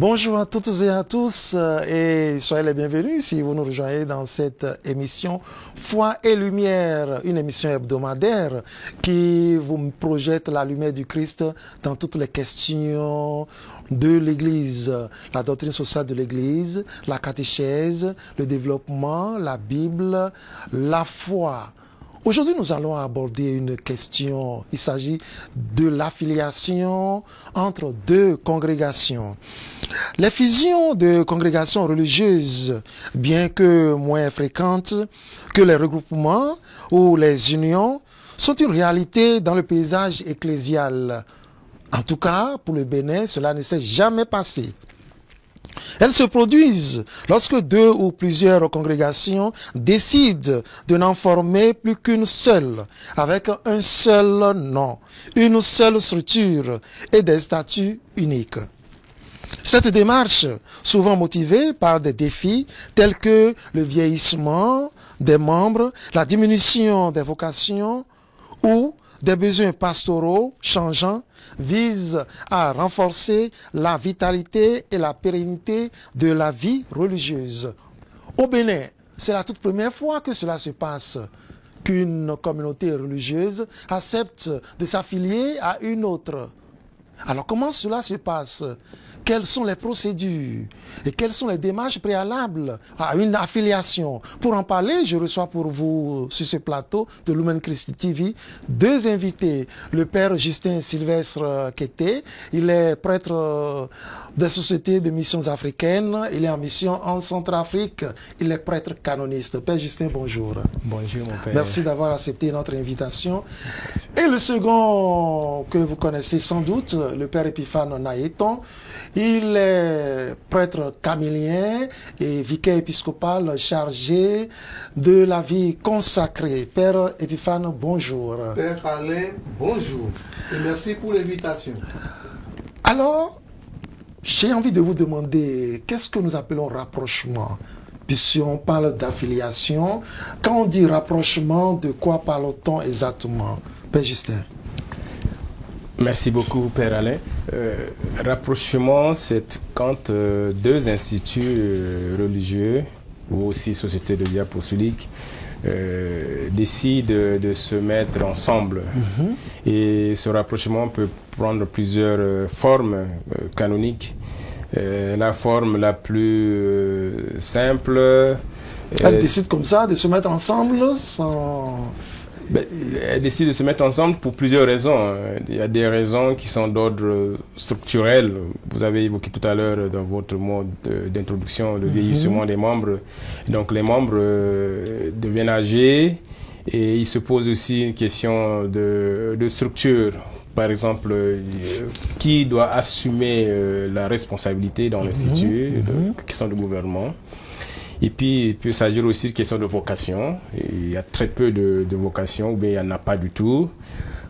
Bonjour à toutes et à tous et soyez les bienvenus si vous nous rejoignez dans cette émission Foi et Lumière, une émission hebdomadaire qui vous projette la lumière du Christ dans toutes les questions de l'Église, la doctrine sociale de l'Église, la catéchèse, le développement, la Bible, la foi. Aujourd'hui, nous allons aborder une question. Il s'agit de l'affiliation entre deux congrégations. Les fusions de congrégations religieuses, bien que moins fréquentes que les regroupements ou les unions, sont une réalité dans le paysage ecclésial. En tout cas, pour le Bénin, cela ne s'est jamais passé. Elles se produisent lorsque deux ou plusieurs congrégations décident de n'en former plus qu'une seule, avec un seul nom, une seule structure et des statuts uniques. Cette démarche, souvent motivée par des défis tels que le vieillissement des membres, la diminution des vocations ou des besoins pastoraux changeants, vise à renforcer la vitalité et la pérennité de la vie religieuse. Au Bénin, c'est la toute première fois que cela se passe, qu'une communauté religieuse accepte de s'affilier à une autre. Alors comment cela se passe? Quelles sont les procédures et quelles sont les démarches préalables à une affiliation? Pour en parler, je reçois pour vous sur ce plateau de Lumen Christi TV deux invités. Le père Justin Sylvestre Kété, il est prêtre des sociétés de missions africaines, il est en mission en Centrafrique, il est prêtre canoniste. Père Justin, bonjour. Bonjour mon père. Merci d'avoir accepté notre invitation. Merci. Et le second que vous connaissez sans doute, le père Épiphane Naïton, il est prêtre camélien et vicaire épiscopal chargé de la vie consacrée. Père Épiphane, bonjour. Père Alain, bonjour et merci pour l'invitation. Alors, j'ai envie de vous demander, qu'est-ce que nous appelons rapprochement? Puisque on parle d'affiliation, quand on dit rapprochement, de quoi parle-t-on exactement? Père Justin. Merci beaucoup, Père Alain. Rapprochement, c'est quand deux instituts religieux ou aussi sociétés de vie apostolique décident de se mettre ensemble. Et ce rapprochement peut prendre plusieurs formes canoniques. La forme la plus simple... Elles décident comme ça de se mettre ensemble sans... Elles décident de se mettre ensemble pour plusieurs raisons. Il y a des raisons qui sont d'ordre structurel. Vous avez évoqué tout à l'heure dans votre mode d'introduction le vieillissement des membres. Donc les membres deviennent âgés et il se pose aussi une question de structure. Par exemple, qui doit assumer la responsabilité dans l'institut, question de gouvernement. Et puis, il peut s'agir aussi de questions de vocation. Il y a très peu de vocation, ou bien il n'y en a pas du tout.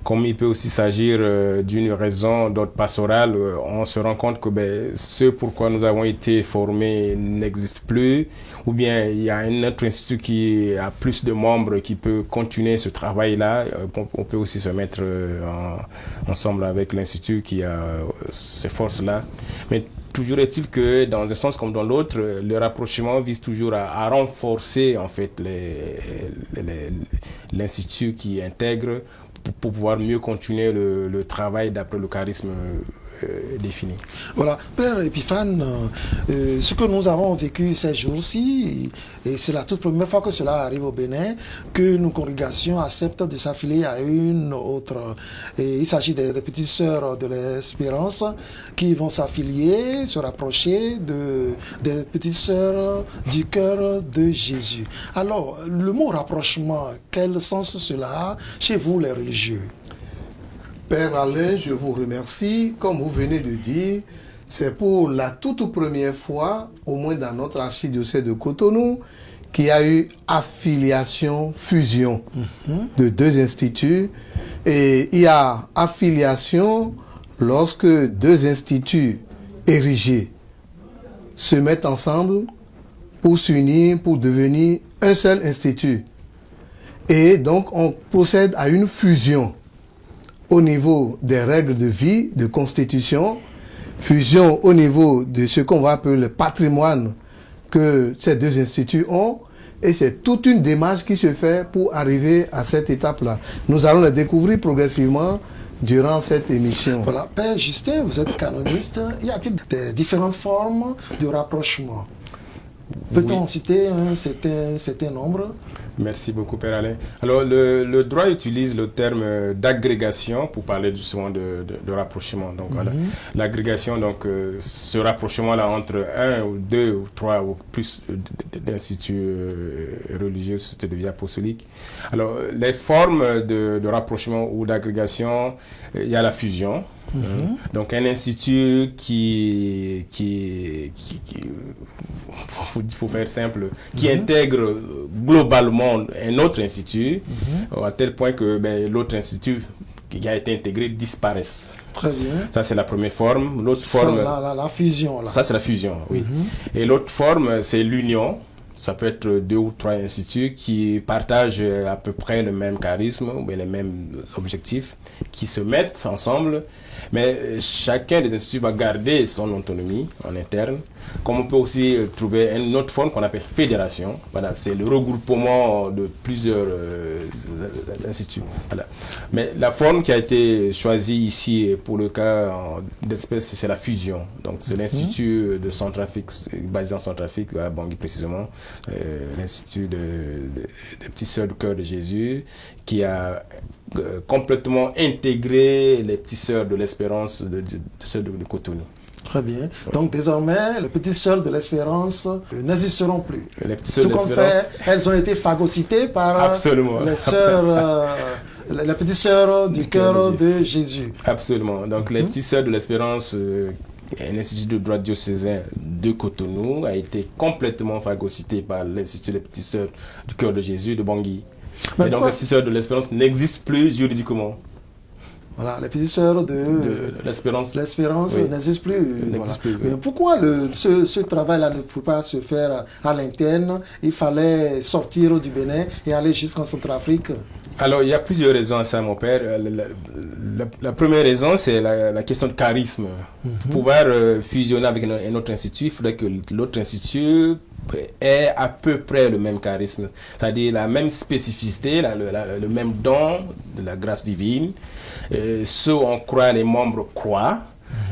Comme il peut aussi s'agir d'une raison d'ordre pastoral, on se rend compte que ce pourquoi nous avons été formés n'existe plus, ou bien il y a un autre institut qui a plus de membres qui peut continuer ce travail-là. On peut aussi se mettre ensemble avec l'institut qui a ces forces-là. Mais toujours est-il que dans un sens comme dans l'autre, le rapprochement vise toujours à renforcer en fait l'institut qui intègre pour pouvoir mieux continuer le travail d'après le charisme défini. Voilà, Père Épiphane, ce que nous avons vécu ces jours-ci, et c'est la toute première fois que cela arrive au Bénin, que nos congrégations acceptent de s'affilier à une autre. Et il s'agit des petites sœurs de l'Espérance qui vont s'affilier, se rapprocher des petites sœurs du cœur de Jésus. Alors, le mot rapprochement, quel sens cela a chez vous les religieux? Père Alain, je vous remercie. Comme vous venez de dire, c'est pour la toute première fois, au moins dans notre archidiocèse de Cotonou, qu'il y a eu affiliation, fusion de deux instituts. Et il y a affiliation lorsque deux instituts érigés se mettent ensemble pour s'unir, pour devenir un seul institut. Et donc, on procède à une fusion au niveau des règles de vie, de constitution, fusion au niveau de ce qu'on va appeler le patrimoine que ces deux instituts ont. Et c'est toute une démarche qui se fait pour arriver à cette étape-là. Nous allons le découvrir progressivement durant cette émission. Voilà. Père Justin, vous êtes canoniste. Y a-t-il des différentes formes de rapprochement? Peut-on en citer un certain nombre? Merci beaucoup, Père Alain. Alors, le droit utilise le terme d'agrégation pour parler justement de rapprochement. Donc, voilà. L'agrégation, donc, ce rapprochement-là entre un ou deux ou trois ou plus d'instituts religieux, sociétés de vie apostolique. Alors, les formes de rapprochement ou d'agrégation, il y a la fusion. Donc, un institut qui faut faire simple, qui intègre globalement un autre institut, à tel point que l'autre institut qui a été intégré disparaisse. Très bien. Ça, c'est la première forme. L'autre forme... La fusion. Là. Ça, c'est la fusion, oui. Et l'autre forme, c'est l'union. Ça peut être 2 ou 3 instituts qui partagent à peu près le même charisme, ou les mêmes objectifs, qui se mettent ensemble. Mais chacun des instituts va garder son autonomie en interne. Comme on peut aussi trouver une autre forme qu'on appelle fédération. Voilà, c'est le regroupement de plusieurs instituts. Voilà. Mais la forme qui a été choisie ici pour le cas d'espèce, c'est la fusion. Donc c'est l'institut de Centrafrique, basé en Centrafrique, à Bangui précisément, l'institut des Petites Sœurs du Cœur de Jésus, qui a complètement intégré les Petites Sœurs de l'Espérance de Cotonou. Très bien. Donc désormais, les Petites Sœurs de l'Espérance n'existeront plus. Les Petites Sœurs Tout compte fait, elles ont été phagocytées par les sœurs, les Petites Sœurs du Cœur de Jésus. Absolument. Donc les Petites Sœurs de l'Espérance, un institut de droit diocésain de Cotonou, a été complètement phagocyté par l'institut des Petites Sœurs du Cœur de Jésus de Bangui. Et donc les Petites Sœurs de l'Espérance n'existent plus juridiquement. Voilà, les Petites Sœurs de l'Espérance n'existent plus. Voilà. Mais pourquoi ce travail-là ne peut pas se faire à l'interne? Il fallait sortir du Bénin et aller jusqu'en Centrafrique. Alors, il y a plusieurs raisons à ça, mon père. La première raison, c'est la question de charisme. Pour pouvoir fusionner avec un autre institut, il faudrait que l'autre institut ait à peu près le même charisme. C'est-à-dire la même spécificité, le même don de la grâce divine. Ce on croit, les membres croient.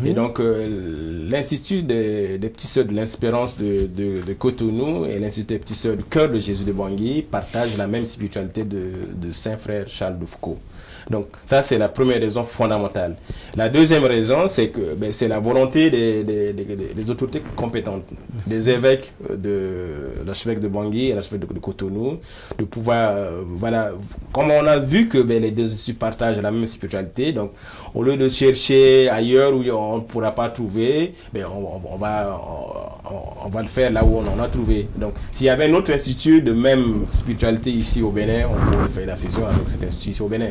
Et donc, l'Institut des Petites Sœurs de l'Espérance de Cotonou et l'Institut des Petites Sœurs du Cœur de Jésus de Bangui partagent la même spiritualité de Saint-Frère Charles de Foucault. Donc, ça, c'est la première raison fondamentale. La deuxième raison, c'est que c'est la volonté des autorités compétentes, des évêques, de l'archevêque de Bangui et l'archevêque de Cotonou, de pouvoir, voilà, comme on a vu que les deux instituts partagent la même spiritualité, donc, au lieu de chercher ailleurs où on ne pourra pas trouver, on va le faire là où on en a trouvé. Donc, s'il y avait un autre institut de même spiritualité ici au Bénin, on pourrait faire la fusion avec cet institut ici au Bénin.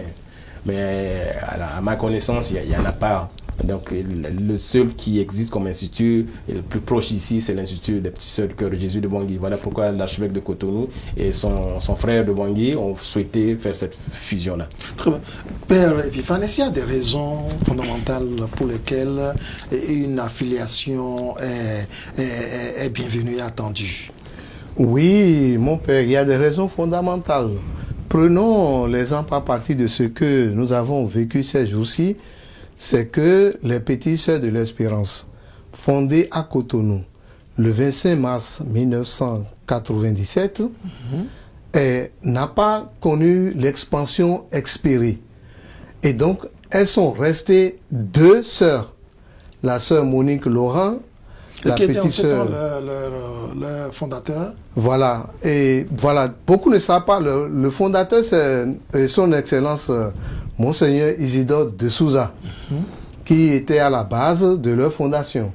Mais à ma connaissance, il n'y en a pas. Donc, le seul qui existe comme institut, et le plus proche ici, c'est l'Institut des Petites Sœurs du Cœur de Jésus de Bangui. Voilà pourquoi l'archevêque de Cotonou et son frère de Bangui ont souhaité faire cette fusion-là. Très bien. Père Epiphane, est-ce qu'il y a des raisons fondamentales pour lesquelles une affiliation est bienvenue et attendue? Oui, mon père, il y a des raisons fondamentales. Prenons l'exemple à partir de ce que nous avons vécu ces jours-ci, c'est que les Petites Sœurs de l'Espérance, fondées à Cotonou le 25 mars 1997, n'a pas connu l'expansion espérée. Et donc, elles sont restées 2 sœurs. La sœur Monique Laurent, la qui était petite sœur, leur fondateur. Voilà, et voilà, beaucoup ne savent pas, le fondateur, c'est son excellence Monseigneur Isidore de Souza, qui était à la base de leur fondation.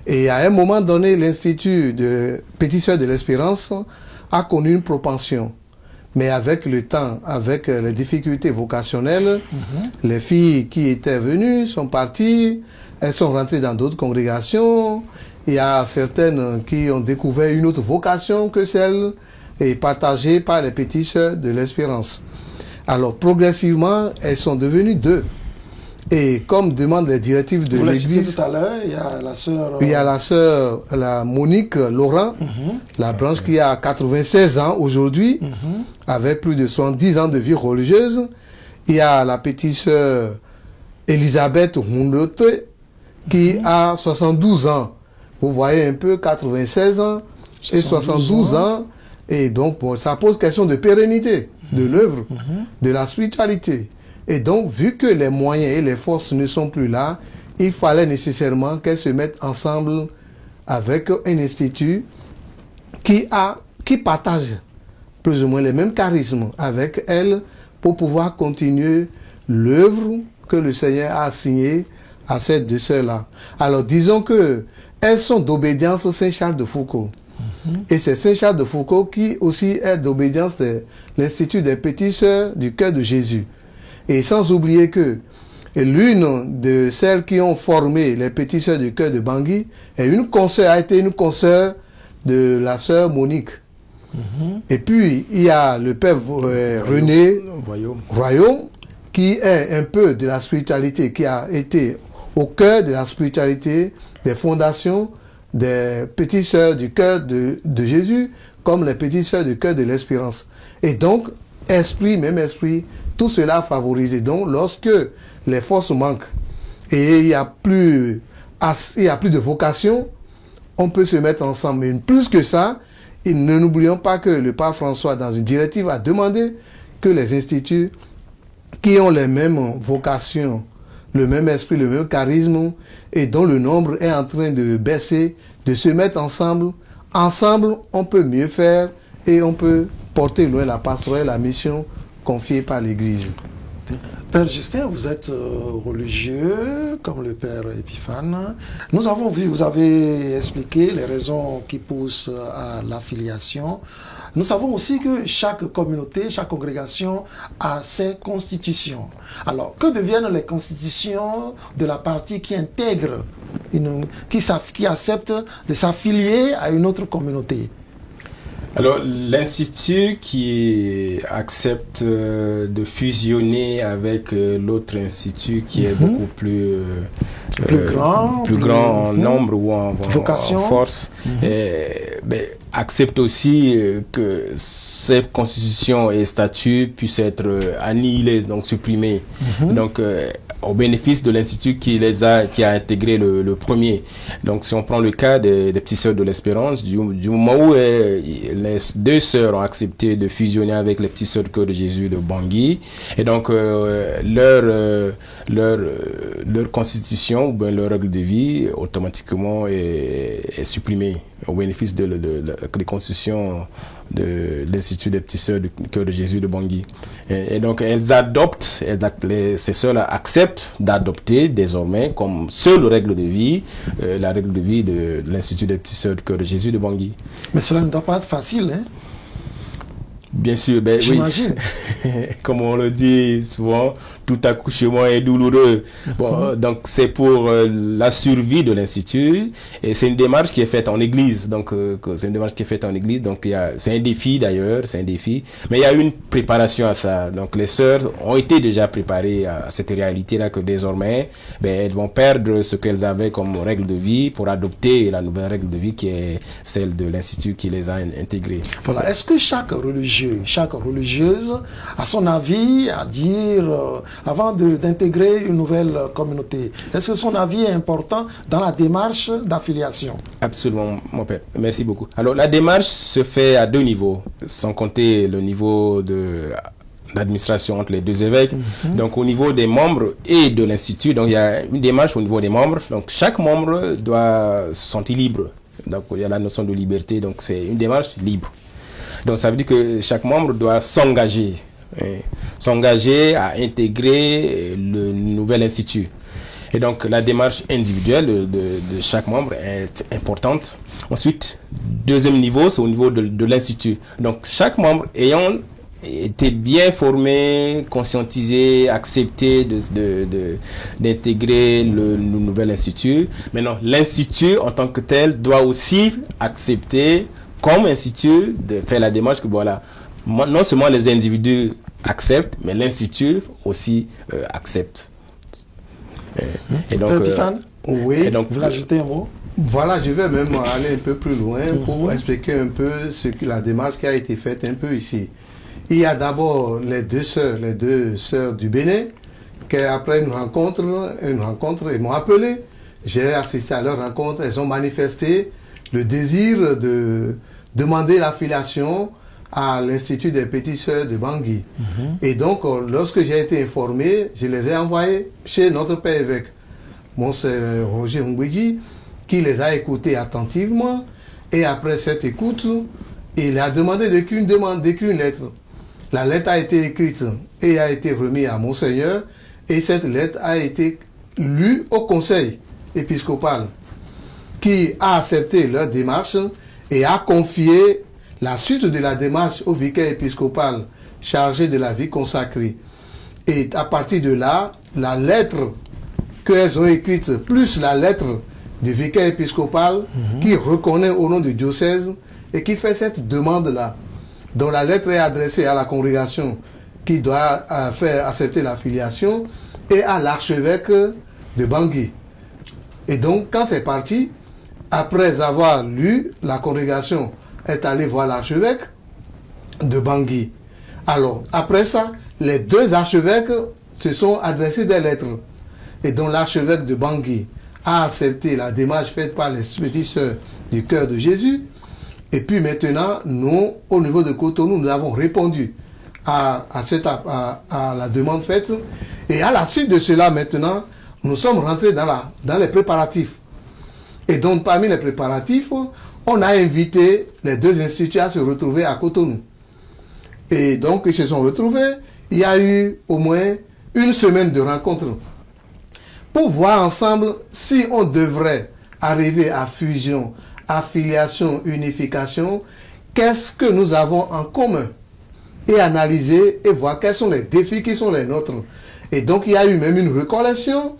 Et à un moment donné, l'Institut de Petites Sœurs de l'Espérance a connu une propension. Mais avec le temps, avec les difficultés vocationnelles, les filles qui étaient venues sont parties, elles sont rentrées dans d'autres congrégations. Il y a certaines qui ont découvert une autre vocation que celle partagée par les Petites Sœurs de l'Espérance. Alors progressivement, elles sont devenues 2. Et comme demandent les directives de Vous l'avez cité l'Église, tout à l'heure, il y a la sœur... il y a la sœur la Monique Laurent, la branche qui a 96 ans aujourd'hui, avec plus de 70 ans de vie religieuse. Il y a la petite sœur Elisabeth Hundote, qui a 72 ans. Vous voyez un peu, 96 ans et 72 ans. Et donc, bon, ça pose question de pérennité de l'œuvre, de la spiritualité. Et donc, vu que les moyens et les forces ne sont plus là, il fallait nécessairement qu'elles se mettent ensemble avec un institut qui partage plus ou moins les mêmes charismes avec elles pour pouvoir continuer l'œuvre que le Seigneur a assignée à ces deux sœurs-là. Alors, disons que elles sont d'obédience Saint-Charles de Foucault. Et c'est Saint-Charles de Foucault qui aussi est d'obédience de l'Institut des Petites Sœurs du Cœur de Jésus. Et sans oublier que l'une de celles qui ont formé les Petites Sœurs du Cœur de Bangui a été une consoeur de la sœur Monique. Et puis, il y a le père René Royaume, qui est un peu de la spiritualité, qui a été au cœur de la spiritualité des fondations des Petites Sœurs du Cœur de Jésus, comme les Petites Sœurs du Cœur de l'Espérance. Et donc, même esprit, tout cela a favorisé. Donc, lorsque les forces manquent et il n'y a plus de vocation, on peut se mettre ensemble. Mais plus que ça, ne n'oublions pas que le pape François, dans une directive, a demandé que les instituts qui ont les mêmes vocations, le même esprit, le même charisme, et dont le nombre est en train de baisser, de se mettre ensemble. Ensemble, on peut mieux faire et on peut porter loin la pastorale, la mission confiée par l'Église. Père Justin, vous êtes religieux, comme le Père Épiphane. Nous avons vu, vous avez expliqué les raisons qui poussent à l'affiliation. Nous savons aussi que chaque communauté, chaque congrégation a ses constitutions. Alors, que deviennent les constitutions de la partie qui intègre, qui accepte de s'affilier à une autre communauté? Alors, l'institut qui accepte de fusionner avec l'autre institut qui est beaucoup plus grand en nombre ou en force, accepte aussi que ces constitutions et statuts puissent être annihilés, donc supprimés. Donc, au bénéfice de l'institut qui a intégré le premier. Donc, si on prend le cas des Petites Sœurs de l'Espérance, du moment où les deux sœurs ont accepté de fusionner avec les Petites Sœurs du Cœur de Jésus de Bangui, et donc leur constitution ou bien leur règle de vie automatiquement est supprimée au bénéfice des constitutions de l'Institut des Petites Sœurs du Cœur de Jésus de Bangui. Et donc, ces sœurs acceptent d'adopter désormais comme seule règle de vie la règle de vie de l'Institut des Petites Sœurs du Cœur de Jésus de Bangui. Mais cela ne doit pas être facile, hein? Bien sûr, j'imagine. Oui. Comme on le dit souvent, tout accouchement est douloureux. Bon, donc c'est pour la survie de l'institut et c'est une démarche qui est faite en église. Donc c'est une démarche qui est faite en église. Donc c'est un défi d'ailleurs, c'est un défi. Mais il y a une préparation à ça. Donc les sœurs ont été déjà préparées à cette réalité-là que désormais, elles vont perdre ce qu'elles avaient comme règle de vie pour adopter la nouvelle règle de vie qui est celle de l'institut qui les a intégrées. Voilà. Est-ce que chaque religieuse a son avis à dire avant d'intégrer une nouvelle communauté? Est-ce que son avis est important dans la démarche d'affiliation? Absolument, mon père. Merci beaucoup. Alors, la démarche se fait à deux niveaux, sans compter le niveau de l'administration entre les deux évêques. Donc, au niveau des membres et de l'institut, donc il y a une démarche au niveau des membres. Donc, chaque membre doit se sentir libre. Donc, il y a la notion de liberté. Donc, c'est une démarche libre. Donc, ça veut dire que chaque membre doit s'engager à intégrer le nouvel institut. Et donc, la démarche individuelle de chaque membre est importante. Ensuite, deuxième niveau, c'est au niveau de l'institut. Donc, chaque membre ayant été bien formé, conscientisé, accepté d'intégrer le nouvel institut. Maintenant, l'institut en tant que tel doit aussi accepter comme institut de faire la démarche que voilà, non seulement les individus acceptent, mais l'institut aussi accepte. Et donc, oui. Et donc, vous ajoutez un mot? Voilà, je vais même aller un peu plus loin pour expliquer un peu la démarche qui a été faite un peu ici. Il y a d'abord les deux sœurs du Bénin, qui après une rencontre, ils m'ont appelé. J'ai assisté à leur rencontre. Elles ont manifesté le désir de demander l'affiliation à l'Institut des Petites Sœurs de Bangui. Et donc, lorsque j'ai été informé, je les ai envoyés chez notre père évêque, Monseigneur Roger Ngwigi, qui les a écoutés attentivement. Et après cette écoute, il a demandé d'écrire une lettre. La lettre a été écrite et a été remise à Monseigneur. Et cette lettre a été lue au conseil épiscopal, qui a accepté leur démarche et a confié la suite de la démarche au vicaire épiscopal chargé de la vie consacrée. Et à partir de là, la lettre qu'elles ont écrite, plus la lettre du vicaire épiscopal qui reconnaît au nom du diocèse et qui fait cette demande-là, dont la lettre est adressée à la congrégation qui doit faire accepter l'affiliation et à l'archevêque de Bangui. Et donc, quand c'est parti, après avoir lu, la congrégation est allée voir l'archevêque de Bangui. Alors, après ça, les deux archevêques se sont adressés des lettres. Et donc, l'archevêque de Bangui a accepté la démarche faite par les petites sœurs du cœur de Jésus. Et puis maintenant, nous, au niveau de Cotonou, nous avons répondu à la demande faite. Et à la suite de cela, maintenant, nous sommes rentrés dans les préparatifs. Et donc, parmi les préparatifs, on a invité les deux instituts à se retrouver à Cotonou. Et donc, ils se sont retrouvés. Il y a eu au moins une semaine de rencontres pour voir ensemble si on devrait arriver à fusion, affiliation, unification, qu'est-ce que nous avons en commun, et analyser et voir quels sont les défis qui sont les nôtres. Et donc, il y a eu même une recollection,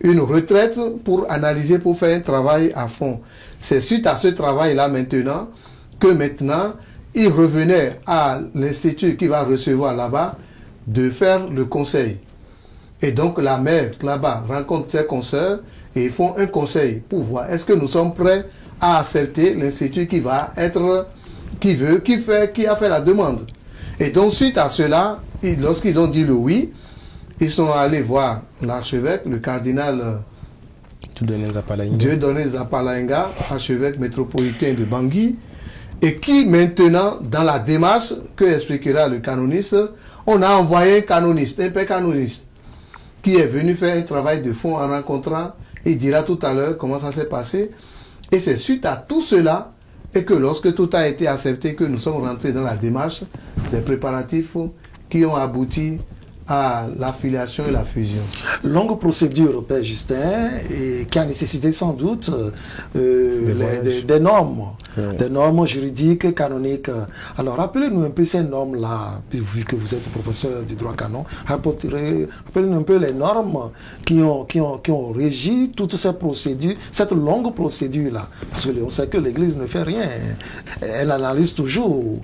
une retraite pour analyser, pour faire un travail à fond. C'est suite à ce travail-là maintenant que maintenant, il revenait à l'institut qui va recevoir là-bas de faire le conseil. Et donc, la mère là-bas rencontre ses consoeurs et ils font un conseil pour voir est-ce que nous sommes prêts à accepter l'institut qui va être, qui a fait la demande. Et donc, suite à cela, lorsqu'ils ont dit le oui, ils sont allés voir l'archevêque, le cardinal Dieudonné Zapalainga, archevêque métropolitain de Bangui, et qui maintenant, dans la démarche que expliquera le canoniste, on a envoyé un canoniste, un père canoniste, qui est venu faire un travail de fond en rencontrant, il dira tout à l'heure comment ça s'est passé. Et c'est suite à tout cela, et que lorsque tout a été accepté, que nous sommes rentrés dans la démarche des préparatifs qui ont abouti à l'affiliation et la fusion. Longue procédure, Père Justin, et qui a nécessité sans doute des normes, des normes juridiques, canoniques. Alors, rappelez-nous un peu ces normes-là, vu que vous êtes professeur du droit canon, rappelez-nous un peu les normes qui ont régi toutes ces procédures, cette longue procédure-là. Parce qu'on sait que l'Église ne fait rien, elle analyse toujours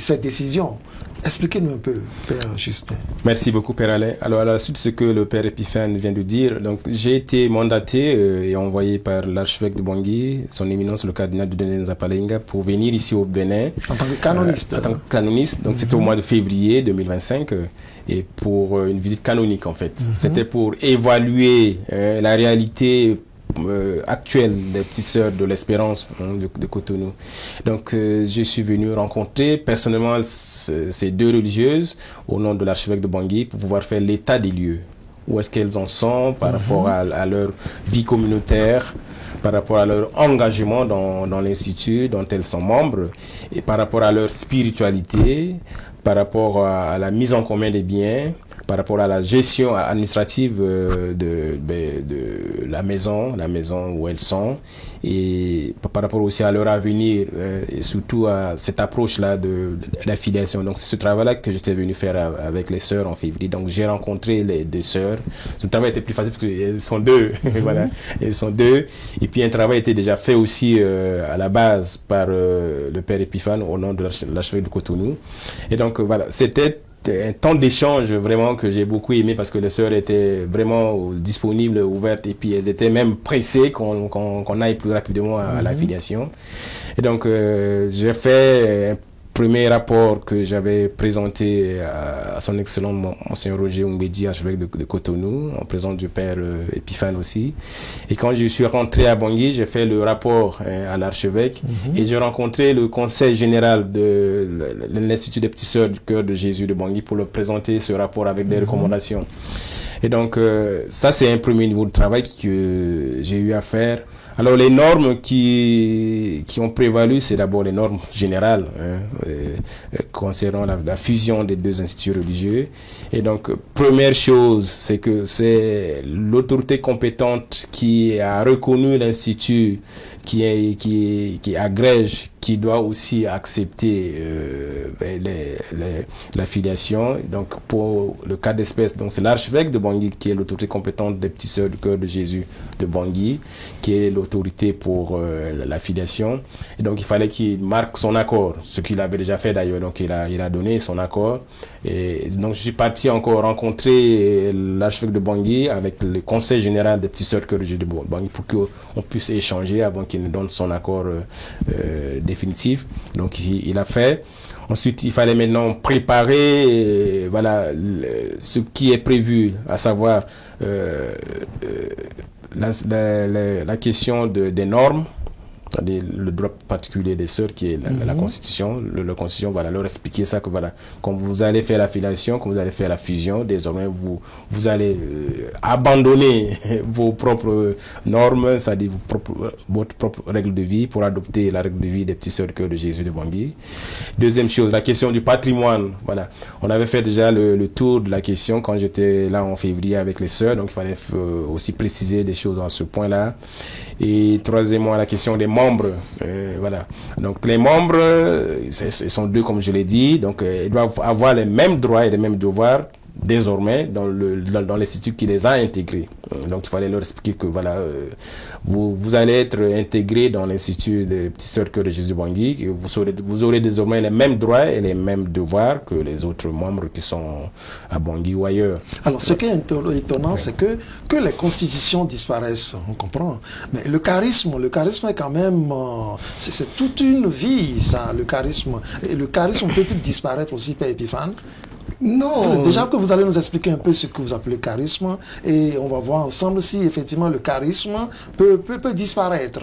ses décisions. Expliquez-nous un peu, Père Justin. Merci beaucoup, Père Alain. Alors, à la suite de ce que le Père Épiphane vient de dire, donc j'ai été mandaté et envoyé par l'archevêque de Bangui, son éminence, le cardinal Dieudonné Zapalainga, pour venir ici au Bénin. En tant que canoniste. En tant que canoniste. Donc, c'était au mois de février 2025 et pour une visite canonique, en fait. C'était pour évaluer la réalité actuelle des petites sœurs de l'Espérance de Cotonou. Donc je suis venu rencontrer personnellement ces deux religieuses au nom de l'archevêque de Bangui pour pouvoir faire l'état des lieux. Où est-ce qu'elles en sont par rapport à leur vie communautaire, par rapport à leur engagement dans l'institut dont elles sont membres, et par rapport à leur spiritualité, par rapport à la mise en commun des biens, par rapport à la gestion administrative de la maison où elles sont, et par rapport aussi à leur avenir, et surtout à cette approche-là de l'affiliation. Donc c'est ce travail-là que j'étais venu faire avec les sœurs en février. Donc j'ai rencontré les deux sœurs. Ce travail était plus facile parce qu'elles sont deux. Voilà, elles sont deux. Et puis un travail était déjà fait aussi à la base par le Père Épiphane au nom de l'archevêque de Cotonou. Et donc voilà, c'était un temps d'échange vraiment que j'ai beaucoup aimé parce que les sœurs étaient vraiment disponibles, ouvertes, et puis elles étaient même pressées qu'on aille plus rapidement à la filiation. Et donc j'ai fait un premier rapport que j'avais présenté à son excellent Monseigneur Roger Oumbedi, archevêque de Cotonou, en présence du père Épiphane aussi. Et quand je suis rentré à Bangui, j'ai fait le rapport à l'archevêque et j'ai rencontré le conseil général de l'Institut des Petites Sœurs du Cœur de Jésus de Bangui pour leur présenter ce rapport avec des recommandations. Et donc ça c'est un premier niveau de travail que j'ai eu à faire. Alors les normes qui ont prévalu, c'est d'abord les normes générales concernant la fusion des deux instituts religieux. Et donc première chose, c'est que c'est l'autorité compétente qui a reconnu l'institut qui agrège, qui doit aussi accepter la filiation. Donc pour le cas d'espèce, donc c'est l'archevêque de Bangui qui est l'autorité compétente des Petites Sœurs du Cœur de Jésus de Bangui, qui est l'autorité pour la filiation. Et donc il fallait qu'il marque son accord, ce qu'il avait déjà fait d'ailleurs. Donc il a donné son accord. Et donc je suis parti encore rencontrer l'archevêque de Bangui avec le conseil général des Petites Sœurs du Cœur de Jésus de Bangui pour qu'on puisse échanger avant qu'il nous donne son accord définitif. Donc il a fait. Ensuite, il fallait maintenant préparer ce qui est prévu, à savoir la question des normes, c'est-à-dire le droit particulier des sœurs qui est la Constitution. La Constitution va leur expliquer ça, que voilà, quand vous allez faire la filiation, quand vous allez faire la fusion, désormais vous allez abandonner vos propres normes, c'est-à-dire votre propre règle de vie pour adopter la règle de vie des Petites Sœurs du Cœur de Jésus de Bangui. Deuxième chose, la question du patrimoine. Voilà, on avait fait déjà le tour de la question quand j'étais là en février avec les sœurs, donc il fallait aussi préciser des choses à ce point-là. Et troisièmement, la question des membres. Voilà. Donc les membres, ils sont deux comme je l'ai dit. Donc ils doivent avoir les mêmes droits et les mêmes devoirs désormais dans l'institut qui les a intégrés. Donc il fallait leur expliquer que voilà, vous allez être intégrés dans l'institut des Petites Sœurs Cœur de Jésus Bangui. Vous aurez désormais les mêmes droits et les mêmes devoirs que les autres membres qui sont à Bangui ou ailleurs. Alors ce qui est étonnant, c'est que les constitutions disparaissent, on comprend. Mais le charisme est quand même, c'est toute une vie, ça, le charisme. Et le charisme peut-il disparaître aussi, Père Épiphane? Non. Déjà que vous allez nous expliquer un peu ce que vous appelez charisme, et on va voir ensemble si effectivement le charisme peut disparaître.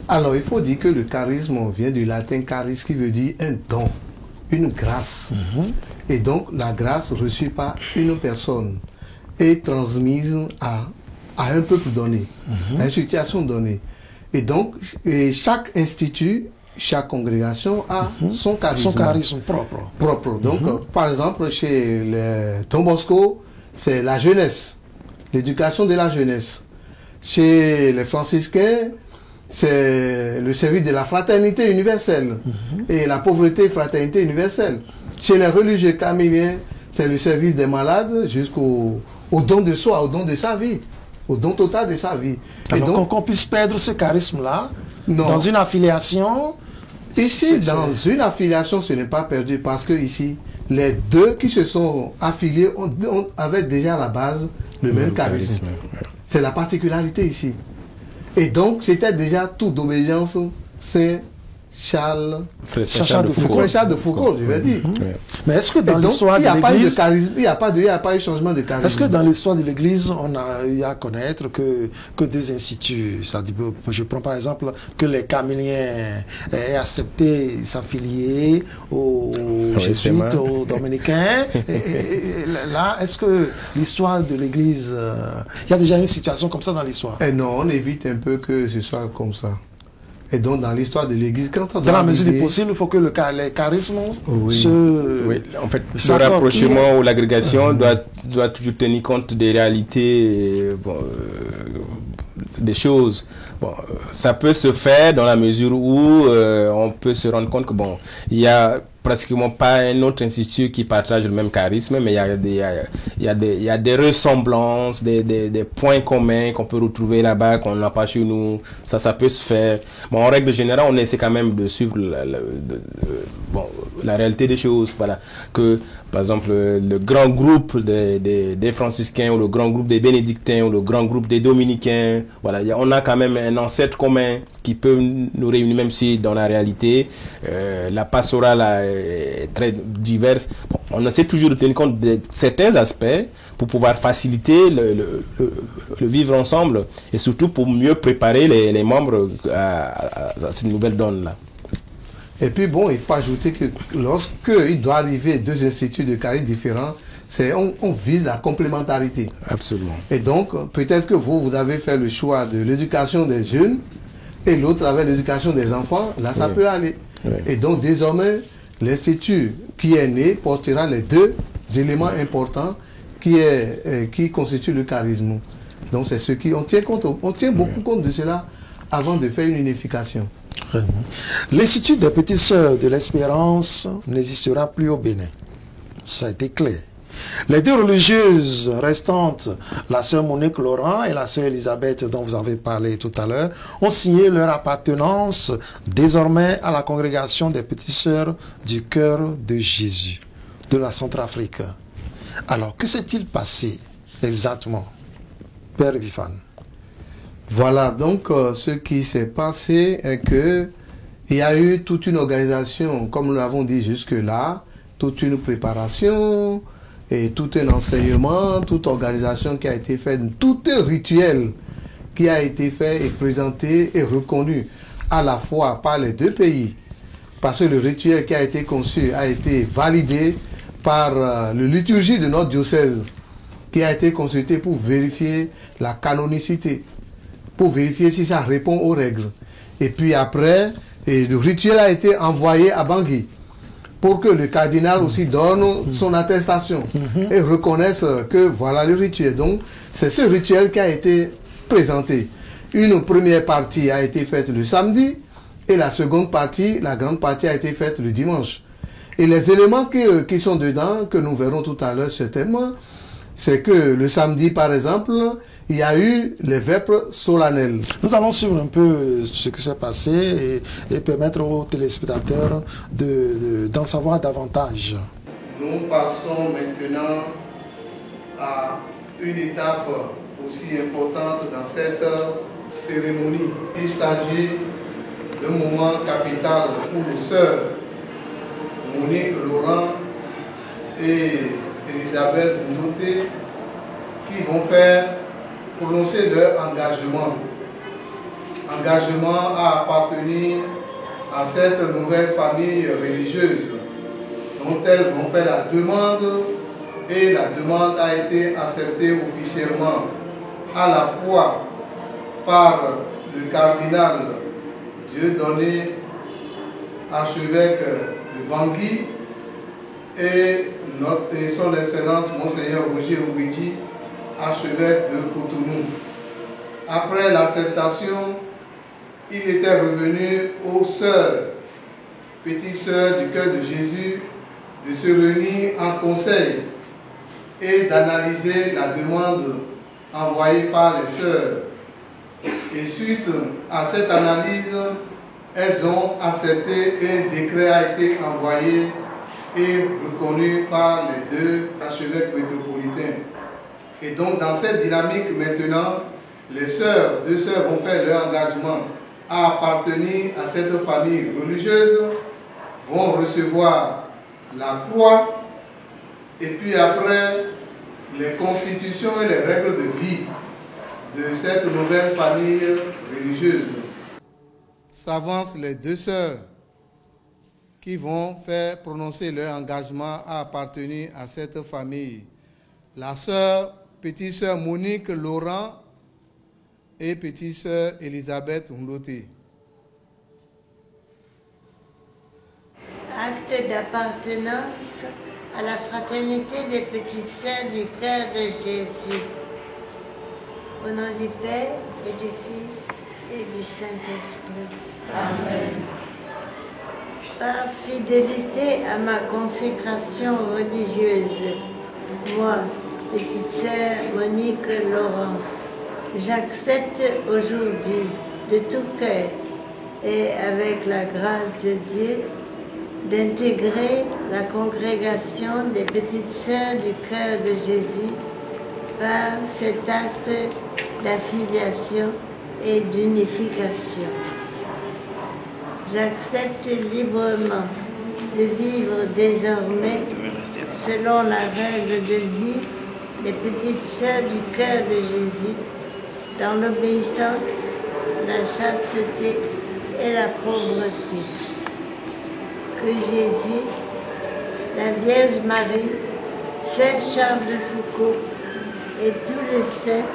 Alors il faut dire que le charisme vient du latin charis, qui veut dire un don, une grâce. Et donc la grâce reçue par une personne est transmise à un peuple donné, à une situation donnée. Et donc chaque institut, chaque congrégation a son charisme. Son charisme propre. Donc, par exemple, chez les Don Bosco, c'est la jeunesse, l'éducation de la jeunesse. Chez les franciscains, c'est le service de la fraternité universelle et la pauvreté et fraternité universelle. Chez les religieux caméliens, c'est le service des malades jusqu'au don de soi, au don de sa vie, au don total de sa vie. Alors, et donc, qu'on puisse perdre ce charisme-là dans une affiliation. Ici, dans une affiliation, ce n'est pas perdu parce que ici, les deux qui se sont affiliés avaient déjà à la base le même charisme. C'est la particularité ici. Et donc, c'était déjà tout d'obédience Saint-Charles de Foucault, je vais dire. Mais est-ce que dans l'histoire de l'Église, il n'y a pas eu changement de charisme? Est-ce que dans l'histoire de l'Église, on a eu à connaître que deux instituts, je prends par exemple que les caméliens aient accepté s'affilier aux jésuites, aux dominicains. et là, est-ce que l'histoire de l'Église, il y a déjà une situation comme ça dans l'histoire? Non, on évite un peu que ce soit comme ça. Et donc, dans l'histoire de l'Église, quand on dans la mesure du possible, il faut que les charismes Oui, en fait, le rapprochement ou l'agrégation doit toujours tenir compte des réalités, des choses. Bon, ça peut se faire dans la mesure où on peut se rendre compte que il y a pratiquement pas un autre institut qui partage le même charisme, mais il y a des ressemblances, des points communs qu'on peut retrouver là-bas, qu'on n'a pas chez nous. Ça peut se faire. Bon, en règle générale, on essaie quand même de suivre la réalité des choses. Voilà. Que, par exemple, le grand groupe des franciscains, ou le grand groupe des bénédictins, ou le grand groupe des dominicains, voilà, on a quand même un ancêtre commun qui peut nous réunir, même si dans la réalité, la pastorale est très diverse. Bon, on essaie toujours de tenir compte de certains aspects pour pouvoir faciliter le vivre ensemble, et surtout pour mieux préparer les membres à cette nouvelle donne-là. Et puis bon, il faut ajouter que lorsqu'il doit arriver deux instituts de charisme différents, on vise la complémentarité. Absolument. Et donc, peut-être que vous avez fait le choix de l'éducation des jeunes et l'autre avec l'éducation des enfants. Là, ça peut aller. Oui. Et donc, désormais, l'institut qui est né portera les deux éléments importants qui constituent le charisme. Donc, c'est ce qui... On tient beaucoup compte de cela avant de faire une unification. L'Institut des Petites Sœurs de l'Espérance n'existera plus au Bénin. Ça a été clair. Les deux religieuses restantes, la sœur Monique Laurent et la sœur Elisabeth dont vous avez parlé tout à l'heure, ont signé leur appartenance désormais à la congrégation des Petites Sœurs du Cœur de Jésus de la Centrafrique. Alors, que s'est-il passé exactement, Père Vifan? Voilà, donc ce qui s'est passé est que il y a eu toute une organisation, comme nous l'avons dit jusque-là, toute une préparation et tout un enseignement, toute organisation qui a été faite, tout un rituel qui a été fait et présenté et reconnu à la fois par les deux pays, parce que le rituel qui a été conçu a été validé par le liturgie de notre diocèse, qui a été consulté pour vérifier la canonicité, pour vérifier si ça répond aux règles. Et puis après, le rituel a été envoyé à Bangui pour que le cardinal aussi donne son attestation et reconnaisse que voilà le rituel. Donc, c'est ce rituel qui a été présenté. Une première partie a été faite le samedi et la seconde partie, la grande partie, a été faite le dimanche. Et les éléments qui sont dedans, que nous verrons tout à l'heure certainement, c'est que le samedi, par exemple, il y a eu les vêpres solennelles. Nous allons suivre un peu ce qui s'est passé et permettre aux téléspectateurs d'en savoir davantage. Nous passons maintenant à une étape aussi importante dans cette cérémonie. Il s'agit d'un moment capital pour nos sœurs Monique Laurent et Elisabeth Ndouté qui vont faire prononcer leur engagement. Engagement à appartenir à cette nouvelle famille religieuse dont elles vont faire la demande, et la demande a été acceptée officiellement à la fois par le cardinal Dieudonné, archevêque de Bangui, et son Excellence Monseigneur Roger Ouidji, archevêque de Cotonou. Après l'acceptation, il était revenu aux sœurs, petites sœurs du Cœur de Jésus, de se réunir en conseil et d'analyser la demande envoyée par les sœurs. Et suite à cette analyse, elles ont accepté et un décret a été envoyé et reconnu par les deux archevêques métropolitains. Et donc dans cette dynamique maintenant, les sœurs, deux sœurs vont faire leur engagement à appartenir à cette famille religieuse, vont recevoir la croix et puis après les constitutions et les règles de vie de cette nouvelle famille religieuse. S'avancent les deux sœurs qui vont faire prononcer leur engagement à appartenir à cette famille. La sœur, petite sœur Monique Laurent et petite sœur Elisabeth Ndouté. Acte d'appartenance à la fraternité des petites sœurs du Cœur de Jésus. Au nom du Père et du Fils et du Saint-Esprit. Amen. Par fidélité à ma consécration religieuse, moi, petite sœur Monique Laurent, j'accepte aujourd'hui de tout cœur et avec la grâce de Dieu d'intégrer la congrégation des petites sœurs du cœur de Jésus par cet acte d'affiliation et d'unification. J'accepte librement de vivre désormais selon la règle de vie des petites sœurs du cœur de Jésus, dans l'obéissance, la chasteté et la pauvreté. Que Jésus, la Vierge Marie, Saint Charles de Foucauld et tous les saints,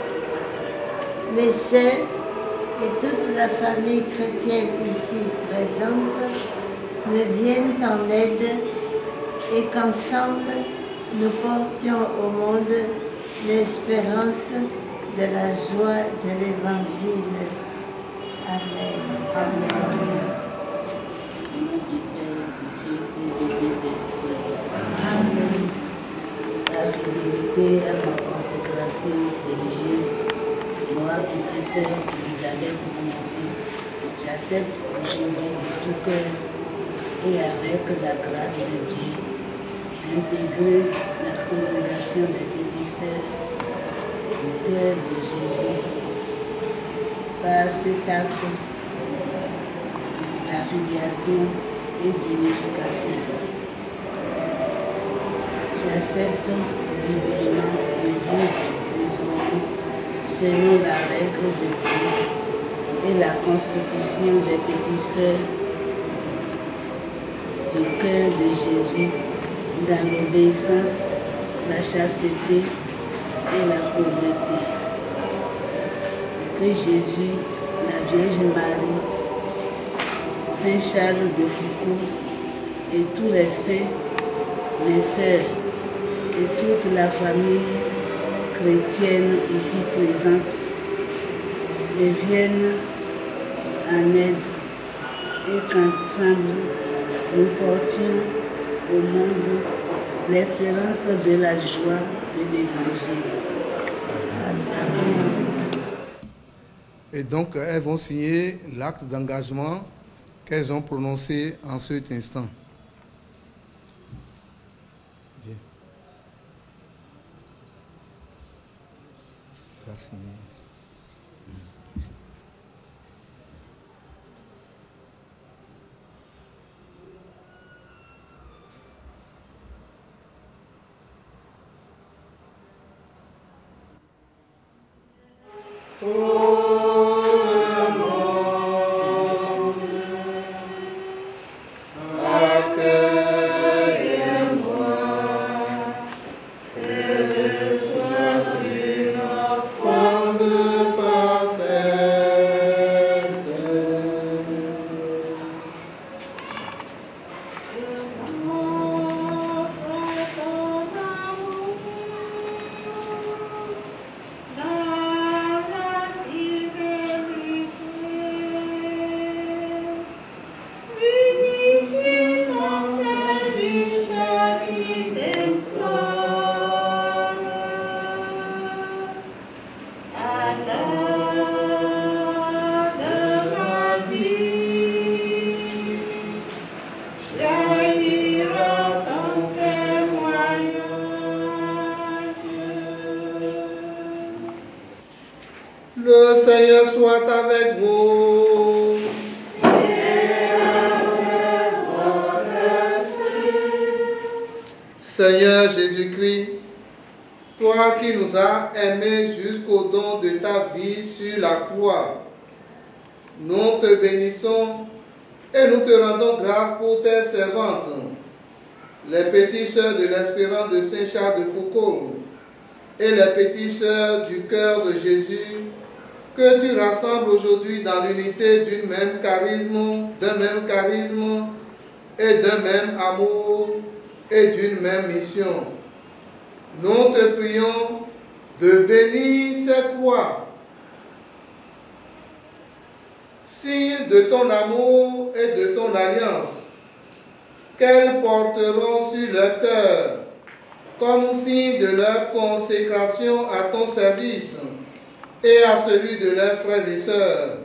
mes sœurs et toute la famille chrétienne ici présente me viennent en aide et qu'ensemble nous portions au monde l'espérance de la joie de l'Évangile. Amen. Amen. Amen. La fidélité à ma consécration religieuse, moi, petite sœur Elisabeth Boumou, j'accepte aujourd'hui de tout cœur et avec la grâce de Dieu d'intégrer la congrégation des petites sœurs du cœur de Jésus par cet acte d'affiliation et d'unification. J'accepte librement de vivre désormais selon la règle de Dieu et la constitution des petites sœurs du cœur de Jésus dans l'obéissance, la chasteté et la pauvreté. Que Jésus, la Vierge Marie, Saint Charles de Foucauld et tous les saints, les sœurs et toute la famille chrétienne ici présente me viennent en aide et qu'ensemble nous portions au monde l'espérance de la joie de l'Évangile. Et donc, elles vont signer l'acte d'engagement qu'elles ont prononcé en cet instant. Bien. Merci. Le Seigneur soit avec vous. Et avec votre esprit. Seigneur Jésus-Christ, toi qui nous as aimés jusqu'au don de ta vie sur la croix, nous te bénissons et nous te rendons grâce pour tes servantes, les petites sœurs de l'Espérance de Saint Charles de Foucauld et les petites sœurs du cœur de Jésus, que tu rassembles aujourd'hui dans l'unité d'un même charisme et d'un même amour et d'une même mission. Nous te prions de bénir ces croix, signe de ton amour et de ton alliance, qu'elles porteront sur leur cœur, comme signe de leur consécration à ton service et à celui de leurs frères et sœurs,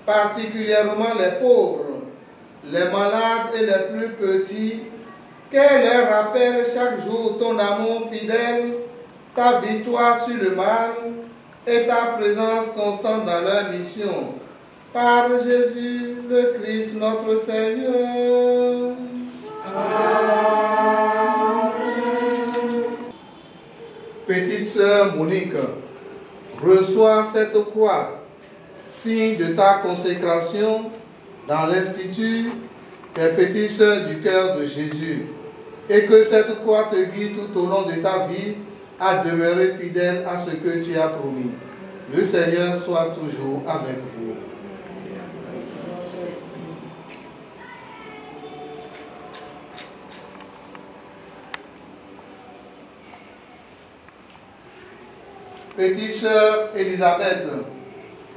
particulièrement les pauvres, les malades et les plus petits, qu'elles leur rappellent chaque jour ton amour fidèle, ta victoire sur le mal et ta présence constante dans leur mission. Par Jésus le Christ notre Seigneur. Amen. Petite sœur Monique, reçois cette croix, signe de ta consécration dans l'Institut des petites sœurs du cœur de Jésus, et que cette croix te guide tout au long de ta vie à demeurer fidèle à ce que tu as promis. Le Seigneur soit toujours avec vous. Petite sœur Elisabeth,